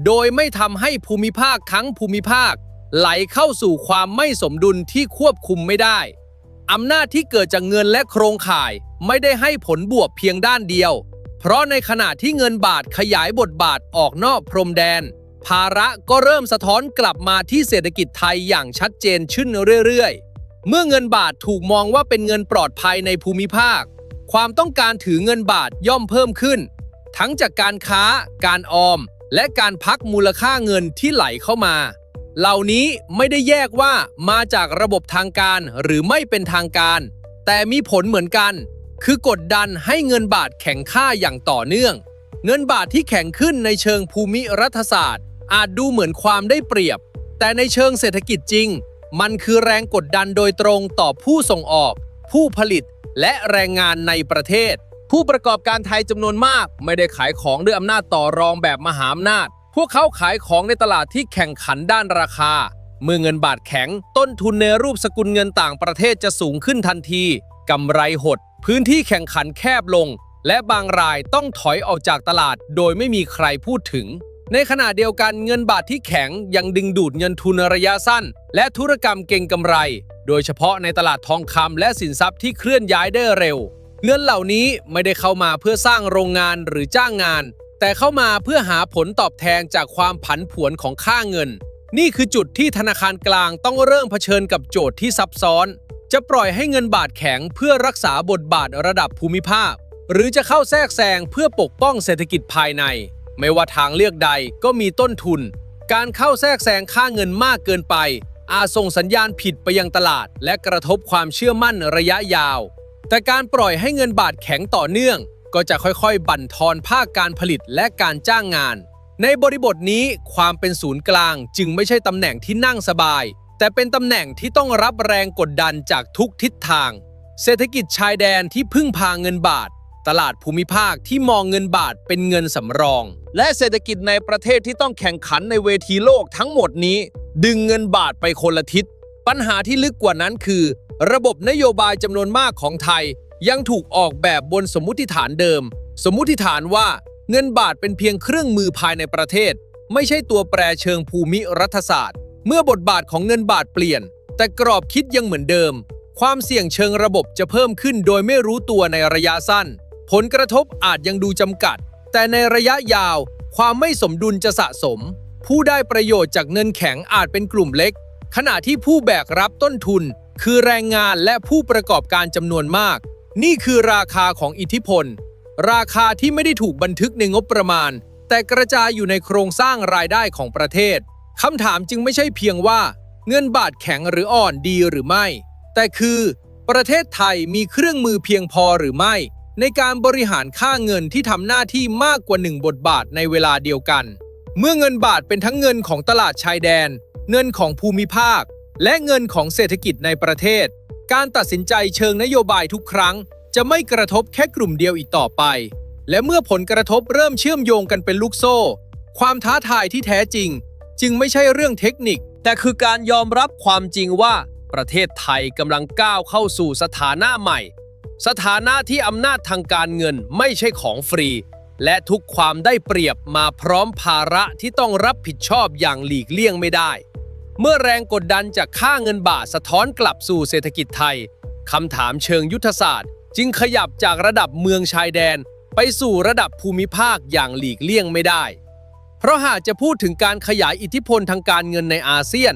โดยไม่ทำให้ภูมิภาคทั้งภูมิภาคไหลเข้าสู่ความไม่สมดุลที่ควบคุมไม่ได้อำนาจที่เกิดจากเงินและโครงข่ายไม่ได้ให้ผลบวกเพียงด้านเดียวเพราะในขณะที่เงินบาทขยายบทบาทออกนอกพรมแดนภาระก็เริ่มสะท้อนกลับมาที่เศรษฐกิจไทยอย่างชัดเจนขึ้นเรื่อยๆเมื่อเงินบาทถูกมองว่าเป็นเงินปลอดภัยในภูมิภาคความต้องการถือเงินบาทย่อมเพิ่มขึ้นทั้งจากการค้าการออมและการพักมูลค่าเงินที่ไหลเข้ามาเหล่านี้ไม่ได้แยกว่ามาจากระบบทางการหรือไม่เป็นทางการแต่มีผลเหมือนกันคือกดดันให้เงินบาทแข็งค่าอย่างต่อเนื่องเงินบาทที่แข็งขึ้นในเชิงภูมิรัฐศาสตร์อาจดูเหมือนความได้เปรียบแต่ในเชิงเศรษฐกิจจริงมันคือแรงกดดันโดยตรงต่อผู้ส่งออกผู้ผลิต และแรงงานในประเทศผู้ประกอบการไทยจำนวนมากไม่ได้ขายของด้วยอำนาจต่อรองแบบมหาอำนาจพวกเขาขายของในตลาดที่แข่งขันด้านราคาเมื่อเงินบาทแข็งต้นทุนในรูปสกุลเงินต่างประเทศจะสูงขึ้นทันทีกำไรหดพื้นที่แข่งขันแคบลงและบางรายต้องถอยออกจากตลาดโดยไม่มีใครพูดถึงในขณะเดียวกันเงินบาทที่แข็งยังดึงดูดเงินทุนระยะสั้นและธุรกรรมเก็งกำไรโดยเฉพาะในตลาดทองคำและสินทรัพย์ที่เคลื่อนย้ายได้เร็วเงินเหล่านี้ไม่ได้เข้ามาเพื่อสร้างโรงงานหรือจ้างงานแต่เข้ามาเพื่อหาผลตอบแทนจากความผันผวนของค่าเงินนี่คือจุดที่ธนาคารกลางต้องเริ่มเผชิญกับโจทย์ที่ซับซ้อนจะปล่อยให้เงินบาทแข็งเพื่อรักษาบทบาทระดับภูมิภาคหรือจะเข้าแทรกแซงเพื่อปกป้องเศรษฐกิจภายในไม่ว่าทางเลือกใดก็มีต้นทุนการเข้าแทรกแซงค่าเงินมากเกินไปอาจส่งสัญญาณผิดไปยังตลาดและกระทบความเชื่อมั่นระยะยาวแต่การปล่อยให้เงินบาทแข็งต่อเนื่องก็จะค่อยๆบั่นทอนภาคการผลิตและการจ้างงานในบริบทนี้ความเป็นศูนย์กลางจึงไม่ใช่ตำแหน่งที่นั่งสบายแต่เป็นตำแหน่งที่ต้องรับแรงกดดันจากทุกทิศทางเศรษฐกิจชายแดนที่พึ่งพาเงินบาทตลาดภูมิภาคที่มองเงินบาทเป็นเงินสำรองและเศรษฐกิจในประเทศที่ต้องแข่งขันในเวทีโลกทั้งหมดนี้ดึงเงินบาทไปคนละทิศปัญหาที่ลึกกว่านั้นคือระบบนโยบายจำนวนมากของไทยยังถูกออกแบบบนสมมุติฐานเดิมสมมุติฐานว่าเงินบาทเป็นเพียงเครื่องมือภายในประเทศไม่ใช่ตัวแปรเชิงภูมิรัฐศาสตร์เมื่อบทบาทของเงินบาทเปลี่ยนแต่กรอบคิดยังเหมือนเดิมความเสี่ยงเชิงระบบจะเพิ่มขึ้นโดยไม่รู้ตัวในระยะสั้นผลกระทบอาจยังดูจำกัดแต่ในระยะยาวความไม่สมดุลจะสะสมผู้ได้ประโยชน์จากเงินแข็งอาจเป็นกลุ่มเล็กขณะที่ผู้แบกรับต้นทุนคือแรงงานและผู้ประกอบการจำนวนมากนี่คือราคาของอิทธิพลราคาที่ไม่ได้ถูกบันทึกในงบประมาณแต่กระจายอยู่ในโครงสร้างรายได้ของประเทศคำถามจึงไม่ใช่เพียงว่าเงินบาทแข็งหรืออ่อนดีหรือไม่แต่คือประเทศไทยมีเครื่องมือเพียงพอหรือไม่ในการบริหารค่าเงินที่ทำหน้าที่มากกว่า1บทบาทในเวลาเดียวกันเมื่อเงินบาทเป็นทั้งเงินของตลาดชายแดนเงินของภูมิภาคและเงินของเศรษฐกิจในประเทศการตัดสินใจเชิงนโยบายทุกครั้งจะไม่กระทบแค่กลุ่มเดียวอีกต่อไปและเมื่อผลกระทบเริ่มเชื่อมโยงกันเป็นลูกโซ่ความท้าทายที่แท้จริงจึงไม่ใช่เรื่องเทคนิคแต่คือการยอมรับความจริงว่าประเทศไทยกำลังก้าวเข้าสู่สถานะใหม่สถานะที่อำนาจทางการเงินไม่ใช่ของฟรีและทุกความได้เปรียบมาพร้อมภาระที่ต้องรับผิดชอบอย่างหลีกเลี่ยงไม่ได้เมื่อแรงกดดันจากค่าเงินบาทสะท้อนกลับสู่เศรษฐกิจไทยคำถามเชิงยุทธศาสตร์จึงขยับจากระดับเมืองชายแดนไปสู่ระดับภูมิภาคอย่างหลีกเลี่ยงไม่ได้เพราะหากจะพูดถึงการขยายอิทธิพลทางการเงินในอาเซียน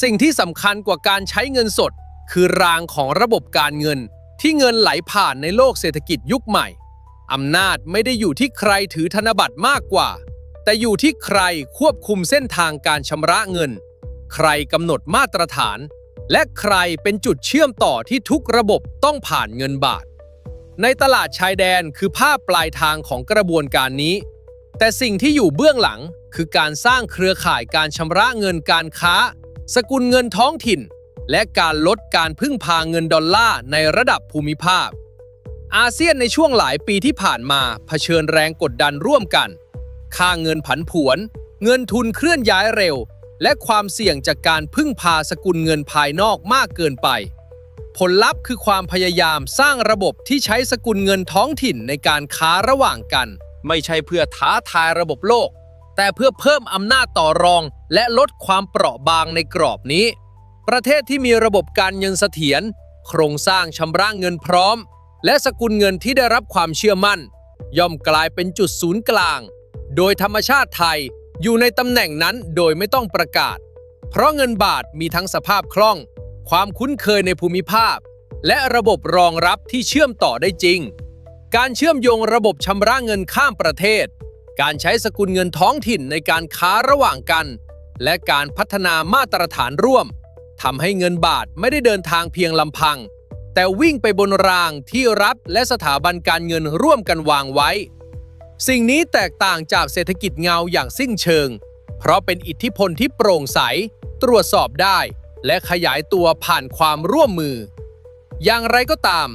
สิ่งที่สำคัญกว่าการใช้เงินสดคือรางของระบบการเงินที่เงินไหลผ่านในโลกเศรษฐกิจยุคใหม่อำนาจไม่ได้อยู่ที่ใครถือธนบัตรมากกว่าแต่อยู่ที่ใครควบคุมเส้นทางการชำระเงินใครกำหนดมาตรฐานและใครเป็นจุดเชื่อมต่อที่ทุกระบบต้องผ่านเงินบาทในตลาดชายแดนคือภาพปลายทางของกระบวนการนี้แต่สิ่งที่อยู่เบื้องหลังคือการสร้างเครือข่ายการชำระเงินการค้าสกุลเงินท้องถิ่นและการลดการพึ่งพาเงินดอลลาร์ในระดับภูมิภาคอาเซียนในช่วงหลายปีที่ผ่านมาเผชิญแรงกดดันร่วมกันค่าเงินผันผวนเงินทุนเคลื่อนย้ายเร็วและความเสี่ยงจากการพึ่งพาสกุลเงินภายนอกมากเกินไปผลลัพธ์คือความพยายามสร้างระบบที่ใช้สกุลเงินท้องถิ่นในการค้าระหว่างกันไม่ใช่เพื่อท้าทายระบบโลกแต่เพื่อเพิ่มอำนาจต่อรองและลดความเปราะบางในกรอบนี้ประเทศที่มีระบบการเงินเสถียรโครงสร้างชำระเงินพร้อมและสกุลเงินที่ได้รับความเชื่อมั่นย่อมกลายเป็นจุดศูนย์กลางโดยธรรมชาติไทยอยู่ในตำแหน่งนั้นโดยไม่ต้องประกาศเพราะเงินบาทมีทั้งสภาพคล่องความคุ้นเคยในภูมิภาคและระบบรองรับที่เชื่อมต่อได้จริงการเชื่อมโยงระบบชำระเงินข้ามประเทศการใช้สกุลเงินท้องถิ่นในการค้าระหว่างกันและการพัฒนามาตรฐานร่วมทำให้เงินบาทไม่ได้เดินทางเพียงลำพังแต่วิ่งไปบนรางที่รัฐและสถาบันการเงินร่วมกันวางไว้สิ่งนี้แตกต่างจากเศรษฐกิจเงาอย่างสิ้นเชิงเพราะเป็นอิทธิพลที่โปร่งใสตรวจสอบได้และขยายตัวผ่านความร่วมมืออย่างไรก็ตาม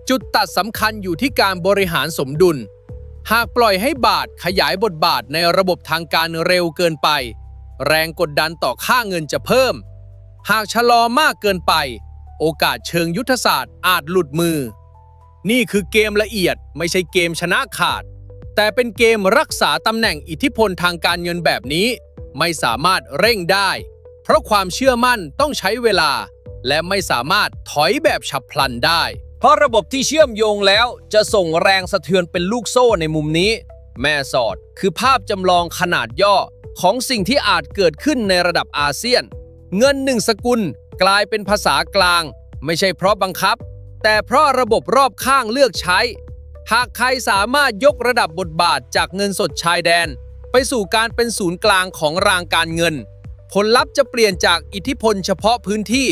จุดตัดสำคัญอยู่ที่การบริหารสมดุลหากปล่อยให้บาทขยายบทบาทในระบบทางการเร็วเกินไปแรงกดดันต่อค่าเงินจะเพิ่มหากชะลอมากเกินไปโอกาสเชิงยุทธศาสตร์อาจหลุดมือนี่คือเกมละเอียดไม่ใช่เกมชนะขาดแต่เป็นเกมรักษาตำแหน่งอิทธิพลทางการเงินแบบนี้ไม่สามารถเร่งได้เพราะความเชื่อมั่นต้องใช้เวลาและไม่สามารถถอยแบบฉับพลันได้เพราะระบบที่เชื่อมโยงแล้วจะส่งแรงสะเทือนเป็นลูกโซ่ในมุมนี้แม่สอดคือภาพจำลองขนาดย่อของสิ่งที่อาจเกิดขึ้นในระดับอาเซียนเงินหนึ่งสกุลกลายเป็นภาษากลางไม่ใช่เพราะบังคับแต่เพราะระบบรอบข้างเลือกใช้หากใครสามารถยกระดับบทบาทจากเงินสดชายแดนไปสู่การเป็นศูนย์กลางของรางการเงินผลลัพธ์จะเปลี่ยนจากอิทธิพลเฉพาะพื้นที่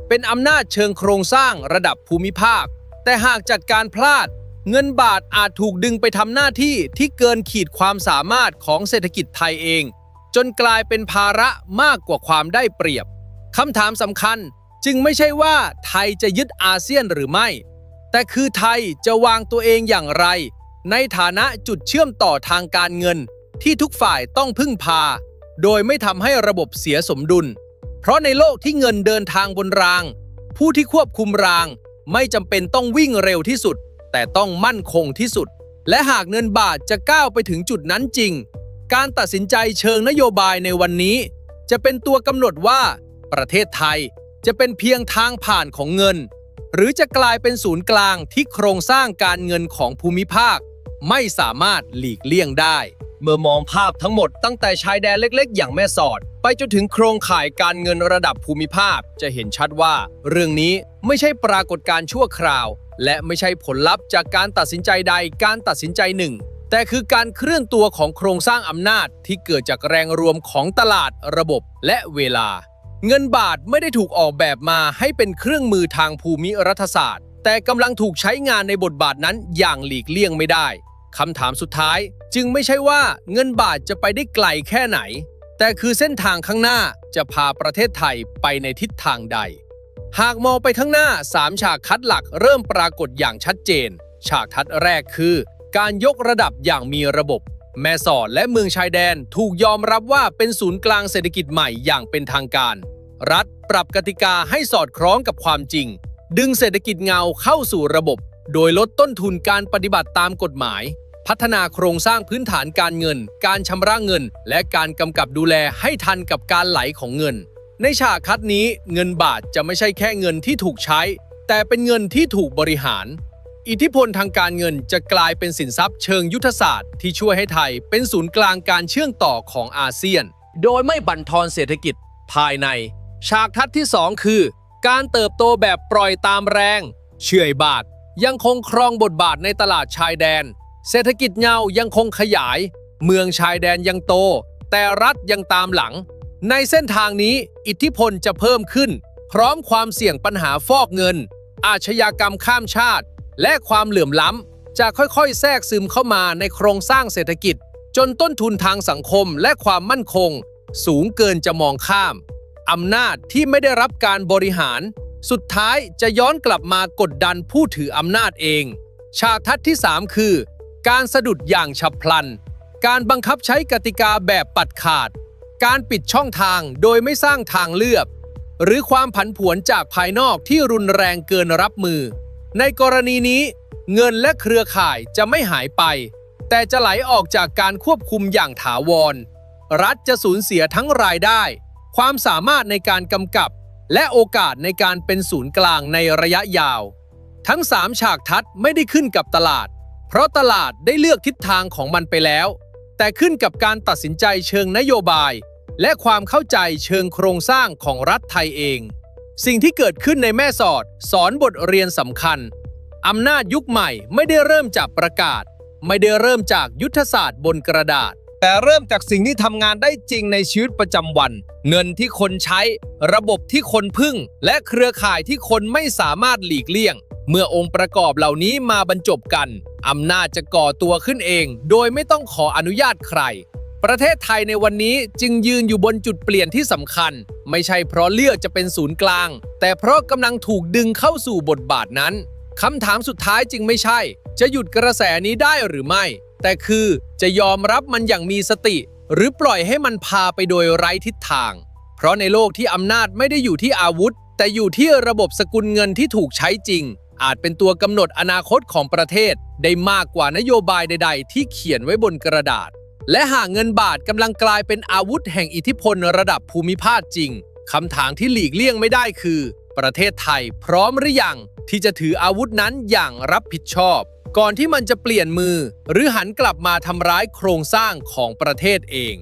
เป็นอำนาจเชิงโครงสร้างระดับภูมิภาคแต่หากจัดการพลาดเงินบาทอาจถูกดึงไปทำหน้าที่ที่เกินขีดความสามารถของเศรษฐกิจไทยเองจนกลายเป็นภาระมากกว่าความได้เปรียบคำถามสำคัญจึงไม่ใช่ว่าไทยจะยึดอาเซียนหรือไม่แต่คือไทยจะวางตัวเองอย่างไรในฐานะจุดเชื่อมต่อทางการเงินที่ทุกฝ่ายต้องพึ่งพาโดยไม่ทำให้ระบบเสียสมดุลเพราะในโลกที่เงินเดินทางบนรางผู้ที่ควบคุมรางไม่จำเป็นต้องวิ่งเร็วที่สุดแต่ต้องมั่นคงที่สุดและหากเงินบาทจะก้าวไปถึงจุดนั้นจริงการตัดสินใจเชิงนโยบายในวันนี้จะเป็นตัวกำหนดว่าประเทศไทยจะเป็นเพียงทางผ่านของเงินหรือจะกลายเป็นศูนย์กลางที่โครงสร้างการเงินของภูมิภาคไม่สามารถหลีกเลี่ยงได้เมื่อมองภาพทั้งหมดตั้งแต่ชายแดนเล็กๆอย่างแม่สอดไปจนถึงโครงข่ายการเงินระดับภูมิภาคจะเห็นชัดว่าเรื่องนี้ไม่ใช่ปรากฏการณ์ชั่วคราวและไม่ใช่ผลลัพธ์จากการตัดสินใจใดการตัดสินใจหนึ่งแต่คือการเคลื่อนตัวของโครงสร้างอำนาจที่เกิดจากแรงรวมของตลาดระบบและเวลาเงินบาทไม่ได้ถูกออกแบบมาให้เป็นเครื่องมือทางภูมิรัฐศาสตร์แต่กำลังถูกใช้งานในบทบาทนั้นอย่างหลีกเลี่ยงไม่ได้คำถามสุดท้ายจึงไม่ใช่ว่าเงินบาทจะไปได้ไกลแค่ไหนแต่คือเส้นทางข้างหน้าจะพาประเทศไทยไปในทิศทางใดหากมองไปข้างหน้า3ฉากทัดหลักเริ่มปรากฏอย่างชัดเจนฉากทัดแรกคือการยกระดับอย่างมีระบบแม่สอดและเมืองชายแดนถูกยอมรับว่าเป็นศูนย์กลางเศรษฐกิจใหม่อย่างเป็นทางการรัฐปรับกติกาให้สอดคล้องกับความจริงดึงเศรษฐกิจเงาเข้าสู่ระบบโดยลดต้นทุนการปฏิบัติตามกฎหมายพัฒนาโครงสร้างพื้นฐานการเงินการชำระเงินและการกำกับดูแลให้ทันกับการไหลของเงินในฉากทัดนี้เงินบาทจะไม่ใช่แค่เงินที่ถูกใช้แต่เป็นเงินที่ถูกบริหารอิทธิพลทางการเงินจะกลายเป็นสินทรัพย์เชิงยุทธศาสตร์ที่ช่วยให้ไทยเป็นศูนย์กลางการเชื่อมต่อของอาเซียนโดยไม่บั่นทอนเศรษฐกิจภายในฉากทัดที่2คือการเติบโตแบบปล่อยตามแรงเฉื่อยบาทยังคงครองบทบาทในตลาดชายแดนเศรษฐกิจเงายังคงขยายเมืองชายแดนยังโตแต่รัฐยังตามหลังในเส้นทางนี้อิทธิพลจะเพิ่มขึ้นพร้อมความเสี่ยงปัญหาฟอกเงินอาชญากรรมข้ามชาติและความเหลื่อมล้ำจะค่อยๆแทรกซึมเข้ามาในโครงสร้างเศรษฐกิจจนต้นทุนทางสังคมและความมั่นคงสูงเกินจะมองข้ามอำนาจที่ไม่ได้รับการบริหารสุดท้ายจะย้อนกลับมากดดันผู้ถืออำนาจเองฉากทัดที่3คือการสะดุดอย่างฉับพลันการบังคับใช้กติกาแบบปัดขาดการปิดช่องทางโดยไม่สร้างทางเลือกหรือความผันผวนจากภายนอกที่รุนแรงเกินรับมือในกรณีนี้เงินและเครือข่ายจะไม่หายไปแต่จะไหลออกจากการควบคุมอย่างถาวรรัฐจะสูญเสียทั้งรายได้ความสามารถในการกำกับและโอกาสในการเป็นศูนย์กลางในระยะยาวทั้ง3ฉากทัดไม่ได้ขึ้นกับตลาดเพราะตลาดได้เลือกทิศทางของมันไปแล้วแต่ขึ้นกับการตัดสินใจเชิงนโยบายและความเข้าใจเชิงโครงสร้างของรัฐไทยเองสิ่งที่เกิดขึ้นในแม่สอดสอนบทเรียนสำคัญอำนาจยุคใหม่ไม่ได้เริ่มจากประกาศไม่ได้เริ่มจากยุทธศาสตร์บนกระดาษแต่เริ่มจากสิ่งที่ทำงานได้จริงในชีวิตประจำวันเงินที่คนใช้ระบบที่คนพึ่งและเครือข่ายที่คนไม่สามารถหลีกเลี่ยงเมื่อองค์ประกอบเหล่านี้มาบรรจบกันอำนาจจะก่อตัวขึ้นเองโดยไม่ต้องขออนุญาตใครประเทศไทยในวันนี้จึงยืนอยู่บนจุดเปลี่ยนที่สำคัญไม่ใช่เพราะเลือกจะเป็นศูนย์กลางแต่เพราะกำลังถูกดึงเข้าสู่บทบาทนั้น คำถามสุดท้ายจึงไม่ใช่จะหยุดกระแสนี้ได้หรือไม่ แต่คือจะยอมรับมันอย่างมีสติ หรือปล่อยให้มันพาไปโดยไร้ทิศทาง เพราะในโลกที่อำนาจไม่ได้อยู่ที่อาวุธ แต่อยู่ที่ระบบสกุลเงินที่ถูกใช้จริง อาจเป็นตัวกำหนดอนาคตของประเทศได้มากกว่านโยบายใดๆที่เขียนไว้บนกระดาษ และหากเงินบาทกำลังกลายเป็นอาวุธแห่งอิทธิพลระดับภูมิภาคจริงคำถามที่หลีกเลี่ยงไม่ได้คือประเทศไทยพร้อมหรือยังที่จะถืออาวุธนั้นอย่างรับผิดชอบก่อนที่มันจะเปลี่ยนมือหรือหันกลับมาทำร้ายโครงสร้างของประเทศเอง